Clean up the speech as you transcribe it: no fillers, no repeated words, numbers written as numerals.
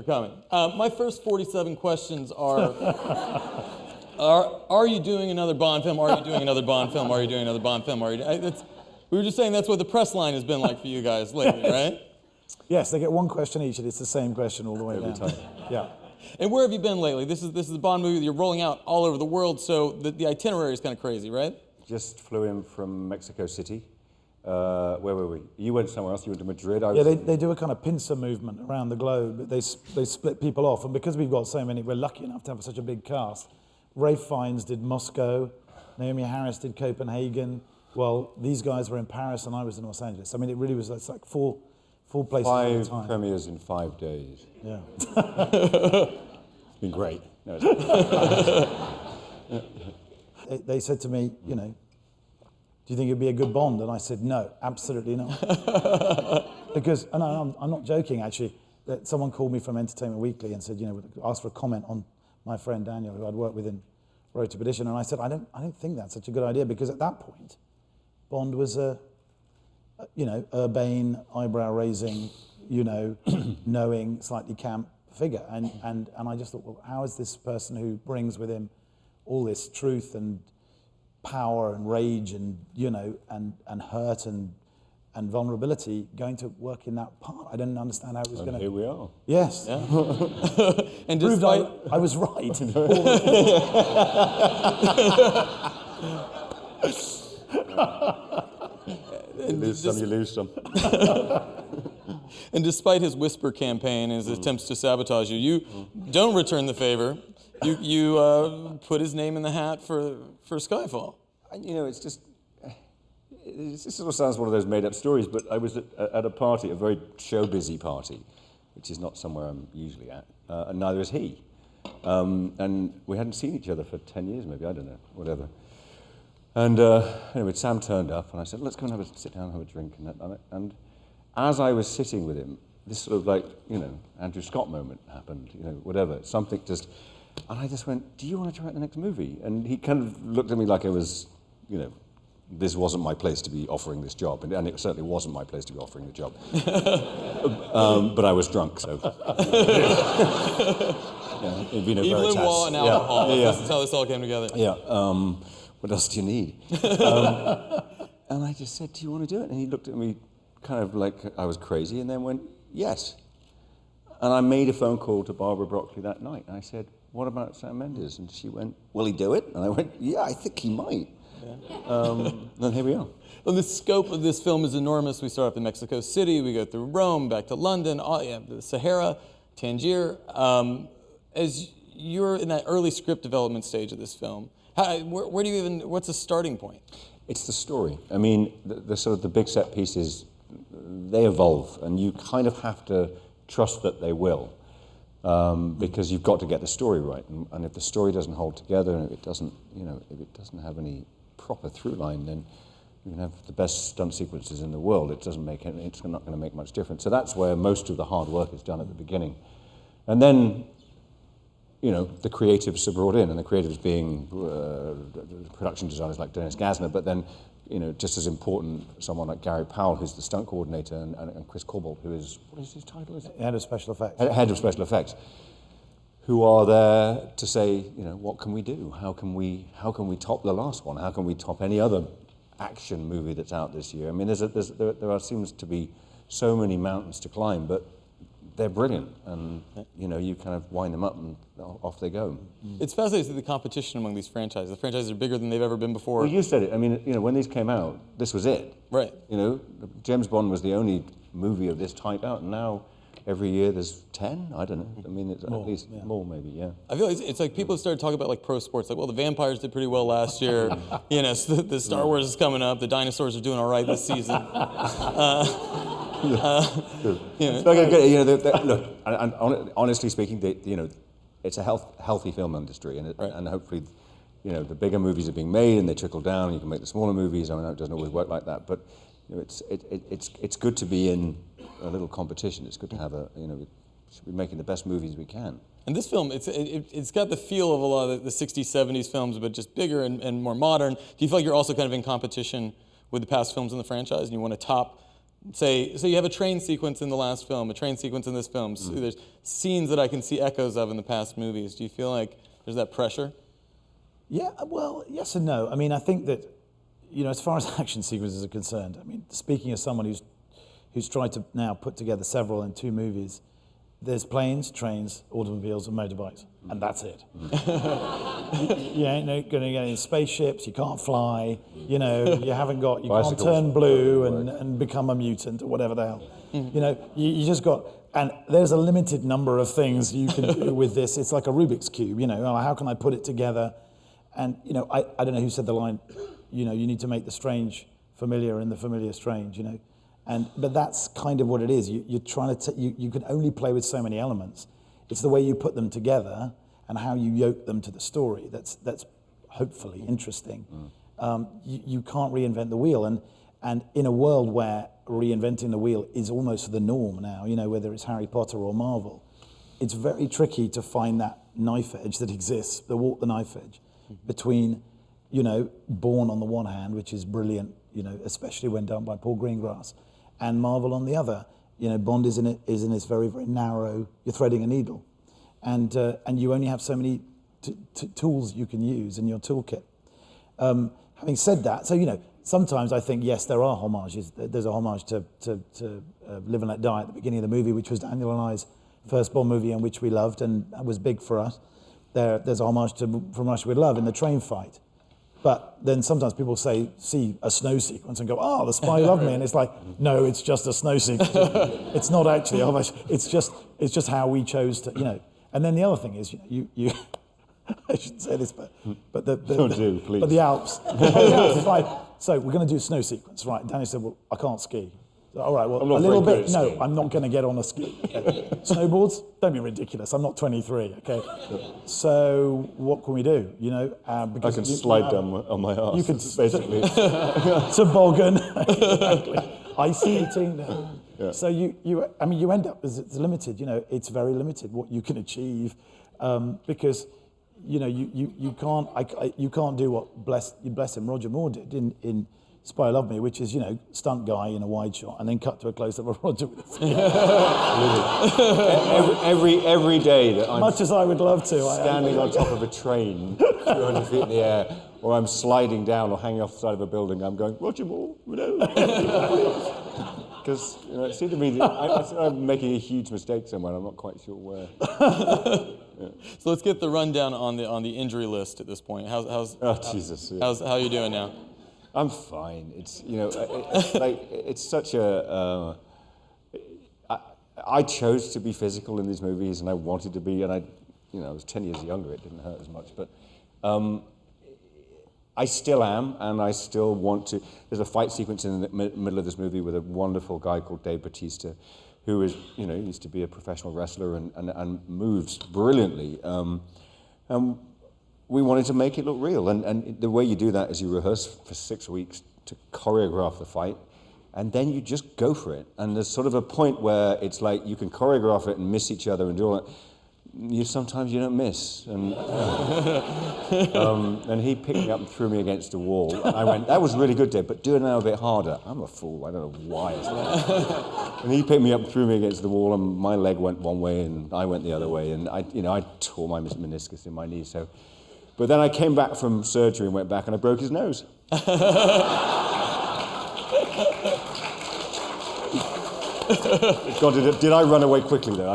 for coming. My first 47 questions are you doing another Bond film? Are you doing another Bond film? Are you doing another Bond film? We were just saying that's what the press line has been like for you guys lately, right? Yes, they get one question each, and it's the same question all the way down. Time. Yeah. And where have you been lately? This is a Bond movie that you're rolling out all over the world, so the itinerary is kind of crazy, right? Just flew in from Mexico City. Where were we? You went somewhere else. You went to Madrid. They do a kind of pincer movement around the globe. They split people off, and because we've got so many, we're lucky enough to have such a big cast. Rafe Fiennes did Moscow, Naomi Harris did Copenhagen. Well, these guys were in Paris, and I was in Los Angeles. I mean, it really was like four places at a time. 5 premieres in 5 days. Yeah. It's been great. No, they said to me, you know, do you think it'd be a good Bond? And I said, no, absolutely not. Because, and I'm not joking, actually, that someone called me from Entertainment Weekly and said, you know, asked for a comment on my friend Daniel, who I'd worked with in Road to Perdition, and I said, I don't think that's such a good idea, because at that point, Bond was a urbane, eyebrow-raising, knowing, slightly camp figure. And I just thought, well, how is this person who brings with him all this truth and power and rage and, and hurt and vulnerability going to work in that part? I didn't understand how it was going to... Here we are. Yes. Yeah. And proved I was right. You lose some, you lose some. And despite his whisper campaign and his attempts to sabotage you, you don't return the favor. You put his name in the hat for Skyfall. It's just... It sort of sounds one of those made-up stories, but I was at a party, a very show-busy party, which is not somewhere I'm usually at, and neither is he. And we hadn't seen each other for 10 years, maybe, I don't know, whatever. And anyway, Sam turned up, and I said, let's go and sit down and have a drink. And as I was sitting with him, this sort of like, Andrew Scott moment happened, whatever, something just... And I just went, do you want to try out the next movie? And he kind of looked at me like I was, this wasn't my place to be offering this job, and it certainly wasn't my place to be offering the job. But I was drunk, so... Evelyn Waugh and alcohol. Yeah. That's how this all came together. Yeah. What else do you need? And I just said, do you want to do it? And he looked at me kind of like I was crazy, and then went, yes. And I made a phone call to Barbara Broccoli that night, and I said, what about Sam Mendes? And she went, will he do it? And I went, yeah, I think he might. Yeah. And here we are. Well, the scope of this film is enormous. We start off in Mexico City, we go through Rome, back to London, the Sahara, Tangier. As you're in that early script development stage of this film, where do you what's the starting point? It's the story. I mean, the sort of the big set pieces, they evolve, and you kind of have to trust that they will. Because you've got to get the story right, and if the story doesn't hold together, and if it doesn't, if it doesn't have any proper through line, then you can have the best stunt sequences in the world. It's not going to make much difference. So that's where most of the hard work is done at the beginning, and then, the creatives are brought in, and the creatives being production designers like Dennis Gassner, but then, just as important, someone like Gary Powell, who's the stunt coordinator, and Chris Cobalt, who is, what is his title? Head of Special Effects. Head of Special Effects, who are there to say, what can we do? How can we top the last one? How can we top any other action movie that's out this year? I mean, there seems to be so many mountains to climb, but they're brilliant, and you kind of wind them up and off they go. It's fascinating to see the competition among these franchises. The franchises are bigger than they've ever been before. Well, you said it. I mean, when these came out, this was it. Right. James Bond was the only movie of this type out, and now every year there's 10. I don't know. I mean, it's more, at least more, maybe. Yeah. I feel like it's like people started talking about like pro sports. Like, well, the vampires did pretty well last year. So the Star Wars is coming up. The dinosaurs are doing all right this season. Look, and honestly speaking, it's a healthy film industry, and hopefully, the bigger movies are being made and they trickle down. And you can make the smaller movies. I mean, it doesn't always work like that, but it's good to be in a little competition. It's good to have we should be making the best movies we can. And this film, it's got the feel of a lot of the 60s, 70s films, but just bigger and more modern. Do you feel like you're also kind of in competition with the past films in the franchise, and you want to top say, so you have a train sequence in the last film, a train sequence in this film. So there's scenes that I can see echoes of in the past movies. Do you feel like there's that pressure? Yeah, well, yes and no. I mean, I think that, as far as action sequences are concerned, I mean, speaking as someone who's tried to now put together several in 2 movies, there's planes, trains, automobiles, and motorbikes, and that's it. You ain't going to get any spaceships. You can't fly. You haven't got. You can't turn blue and become a mutant or whatever the hell. You just got. And there's a limited number of things you can do with this. It's like a Rubik's cube. How can I put it together? And I don't know who said the line. You need to make the strange familiar and the familiar strange. But that's kind of what it is. You're trying to. You can only play with so many elements. It's the way you put them together and how you yoke them to the story. That's hopefully interesting. You can't reinvent the wheel, and in a world where reinventing the wheel is almost the norm now, whether it's Harry Potter or Marvel, it's very tricky to find that knife edge that exists, the knife edge between, Bourne on the one hand, which is brilliant, especially when done by Paul Greengrass, and Marvel on the other. Bond is in this very, very narrow, you're threading a needle. And you only have so many tools you can use in your toolkit. Having said that, so, sometimes I think, yes, there are homages. There's a homage to Live and Let Die at the beginning of the movie, which was Daniel and I's first Bond movie, and which we loved, and that was big for us. There's a homage to From Russia with Love in the train fight. But then sometimes people see a snow sequence and go, "Oh, the spy loved me," and it's like, no, it's just a snow sequence. It's not actually a homage. It's just how we chose to, And then the other thing is, you I shouldn't say this, but please. But the Alps. It's like, so we're going to do a snow sequence, right? Daniel said, "Well, I can't ski." So, all right, well, a little bit. No, I'm not going to get on a ski. Okay. Snowboards? Don't be ridiculous. I'm not 23. Okay. So what can we do? Because I can slide down on my arse. You can basically toboggan. Exactly. Ice skating. No. Yeah. So you end up it's limited. It's very limited what you can achieve, because you can't do what bless him Roger Moore did in Spy Love Me, which is stunt guy in a wide shot and then cut to a close up of Roger with his every day that I'm much as I would love to standing on top of a train 200 feet in the air, or I'm sliding down or hanging off the side of a building, I'm going, Roger Moore, because it seemed to me that I'm making a huge mistake somewhere. I'm not quite sure where. Yeah. So let's get the rundown on the injury list at this point. Jesus! Yeah. How are you doing now? I'm fine. It's it's such a. I chose to be physical in these movies, and I wanted to be, and I was 10 years younger. It didn't hurt as much, but I still am, and I still want to. There's a fight sequence in the middle of this movie with a wonderful guy called Dave Bautista, who is used to be a professional wrestler and moves brilliantly. We wanted to make it look real, and the way you do that is you rehearse for 6 weeks to choreograph the fight, and then you just go for it. And there's sort of a point where it's like you can choreograph it and miss each other and do all that. Sometimes you don't miss, and and he picked me up and threw me against a wall. And I went, "That was really good, Dave, but do it now a bit harder." I'm a fool. I don't know why. And he picked me up and threw me against the wall, and my leg went one way, and I went the other way, and I tore my meniscus in my knee. So. But then I came back from surgery and went back and I broke his nose. God, did I run away quickly though?